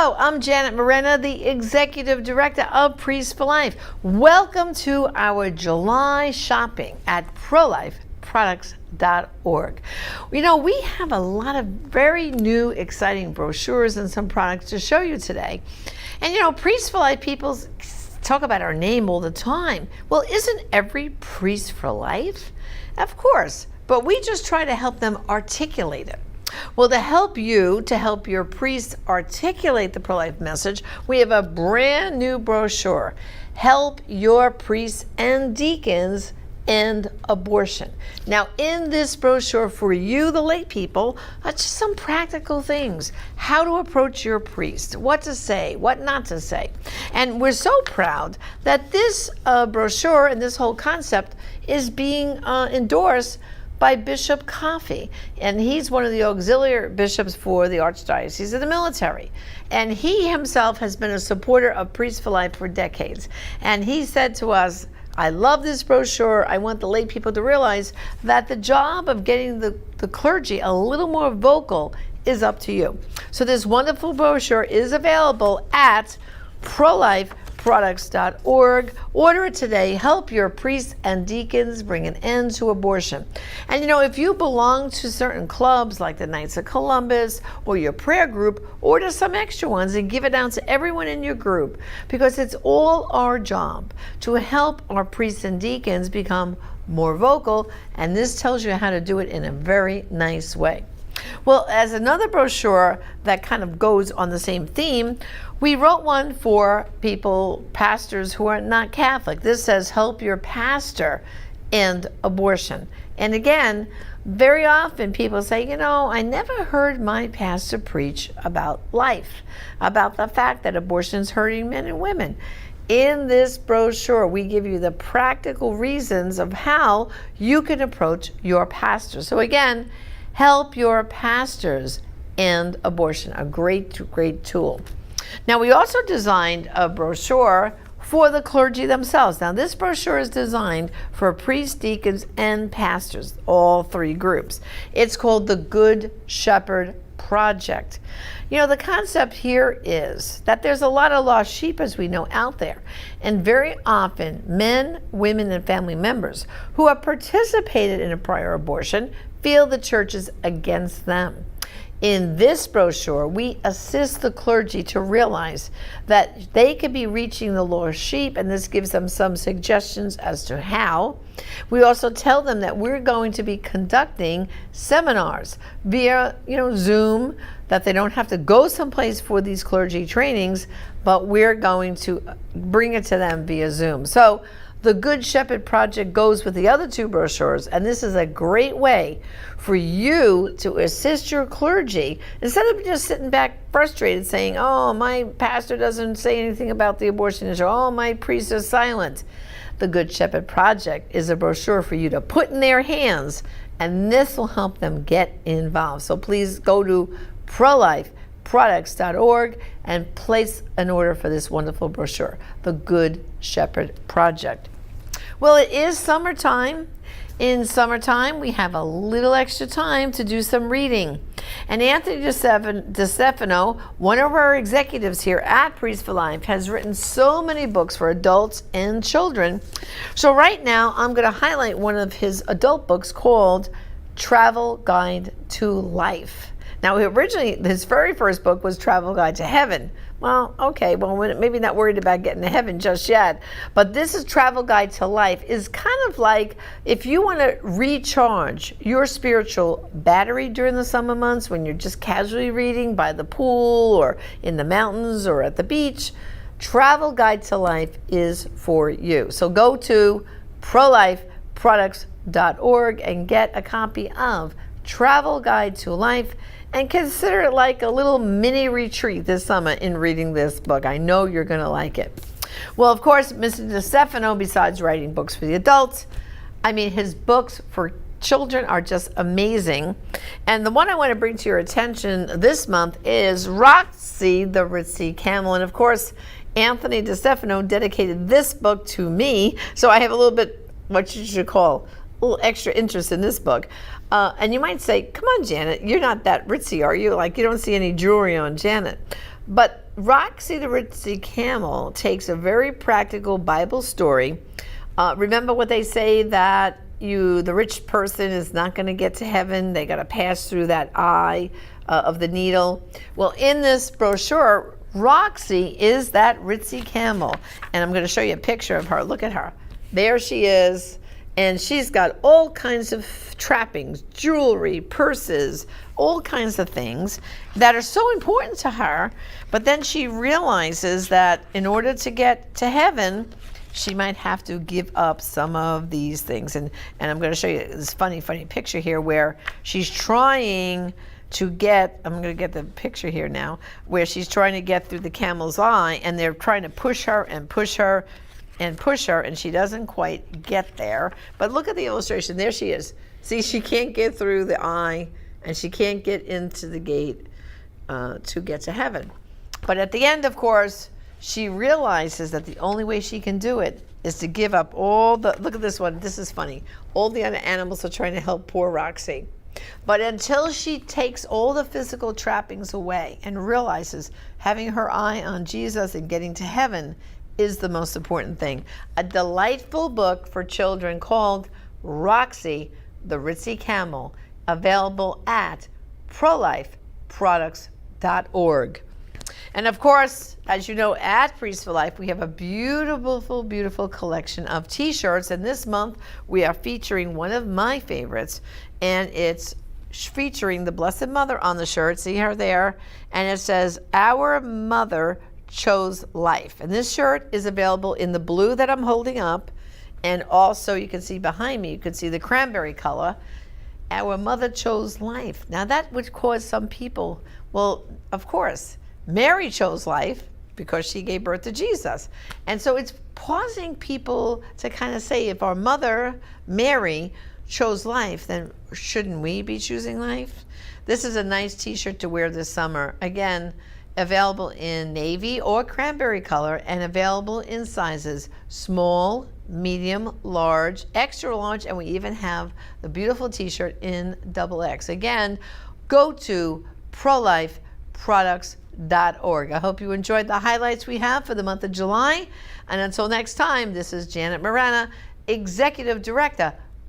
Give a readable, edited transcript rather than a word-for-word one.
Hello, I'm Janet Morena, the Executive Director of Priest for Life. Welcome to our July shopping at ProlifeProducts.org. You know, we have a lot of very new, exciting brochures and some products to show you today. And you know, Priest for Life people talk about our name all the time. Well, isn't every priest for life? Of course, but we just try to help them articulate it. Well, to help your priest articulate the pro-life message, we have a brand new brochure, Help Your Priests and Deacons End Abortion. Now, in this brochure for you, the lay people, just some practical things. How to approach your priest, what to say, what not to say. And we're so proud that this brochure and this whole concept is being endorsed by Bishop Coffey, and he's one of the auxiliary bishops for the Archdiocese of the Military. And he himself has been a supporter of Priest for Life for decades. And he said to us, I love this brochure. I want the lay people to realize that the job of getting the clergy a little more vocal is up to you. So this wonderful brochure is available at ProlifeProducts.org. Order it today. Help your priests and deacons bring an end to abortion. And you know, if you belong to certain clubs like the Knights of Columbus or your prayer group, order some extra ones and give it out to everyone in your group, because it's all our job to help our priests and deacons become more vocal, and this tells you how to do it in a very nice way. Well, as another brochure that kind of goes on the same theme, we wrote one for people, pastors who are not Catholic. This says, Help Your Pastor End Abortion. And again, very often people say, you know, I never heard my pastor preach about life, about the fact that abortion is hurting men and women. In this brochure, we give you the practical reasons of how you can approach your pastor. So again, Help Your Pastors End Abortion, a great tool. Now, we also designed a brochure for the clergy themselves. Now, this brochure is designed for priests, deacons, and pastors, all three groups. It's called the Good Shepherd Project. You know, the concept here is that there's a lot of lost sheep, as we know, out there. And very often, men, women, and family members who have participated in a prior abortion feel the church is against them. In this brochure, we assist the clergy to realize that they could be reaching the lost sheep, and this gives them some suggestions as to how. We also tell them that we're going to be conducting seminars via, Zoom, that they don't have to go someplace for these clergy trainings, but we're going to bring it to them via Zoom. So the Good Shepherd Project goes with the other two brochures, and this is a great way for you to assist your clergy instead of just sitting back frustrated saying, oh, my pastor doesn't say anything about the abortion issue, oh, my priest is silent. The Good Shepherd Project is a brochure for you to put in their hands, and this will help them get involved. So please go to ProlifeProducts.org and place an order for this wonderful brochure, the Good Shepherd Project. Well, it is summertime. In summertime, we have a little extra time to do some reading. And Anthony DeStefano, one of our executives here at Priest for Life, has written so many books for adults and children. So right now, I'm going to highlight one of his adult books called Travel Guide to Life. Now, originally, his very first book was Travel Guide to Heaven. Well, okay, maybe not worried about getting to heaven just yet. But this is Travel Guide to Life, is kind of like if you want to recharge your spiritual battery during the summer months when you're just casually reading by the pool or in the mountains or at the beach, Travel Guide to Life is for you. So go to ProlifeProducts.org and get a copy of Travel Guide to Life, and consider it like a little mini retreat this summer in reading this book. I know you're going to like it. Well, of course, Mr. DeStefano, besides writing books for the adults, his books for children are just amazing. And the one I want to bring to your attention this month is Roxy, the Ritzy Camel. And of course, Anthony DeStefano dedicated this book to me, so I have a little bit what you should call little extra interest in this book. And you might say, come on, Janet, you're not that ritzy, are you? Like, you don't see any jewelry on Janet. But Roxy the Ritzy Camel takes a very practical Bible story. Remember what they say, that the rich person is not going to get to heaven. They got to pass through that eye of the needle. Well, in this brochure, Roxy is that ritzy camel. And I'm going to show you a picture of her. Look at her. There she is. And she's got all kinds of trappings, jewelry, purses, all kinds of things that are so important to her. But then she realizes that in order to get to heaven, she might have to give up some of these things. And I'm going to show you this funny picture here where she's trying to get, I'm going to get the picture here now, where she's trying to get through the camel's eye, and they're trying to push her and push her and push her, and she doesn't quite get there. But look at the illustration. There she is. See, she can't get through the eye, and she can't get into the gate to get to heaven. But at the end, of course, she realizes that the only way she can do it is to give up all the, look at this one, this is funny. All the other animals are trying to help poor Roxy. But until she takes all the physical trappings away and realizes having her eye on Jesus and getting to heaven is the most important thing. A delightful book for children called Roxy the Ritzy Camel, available at prolifeproducts.org. And of course, as you know, at Priests for Life, we have a beautiful collection of t-shirts. And this month, we are featuring one of my favorites. And it's featuring the Blessed Mother on the shirt. See her there? And it says, "Our Mother Chose Life." And this shirt is available in the blue that I'm holding up. And also, you can see behind me, you can see the cranberry color. Our Mother Chose Life. Now, that would cause some people, well, of course, Mary chose life because she gave birth to Jesus. And so it's causing people to kind of say, if our mother, Mary, chose life, then shouldn't we be choosing life? This is a nice t-shirt to wear this summer. Again, available in navy or cranberry color, and available in sizes small, medium, large, extra large, and we even have the beautiful t-shirt in XXX. Again, go to prolifeproducts.org. I hope you enjoyed the highlights we have for the month of July. And until next time, this is Janet Marana, Executive Director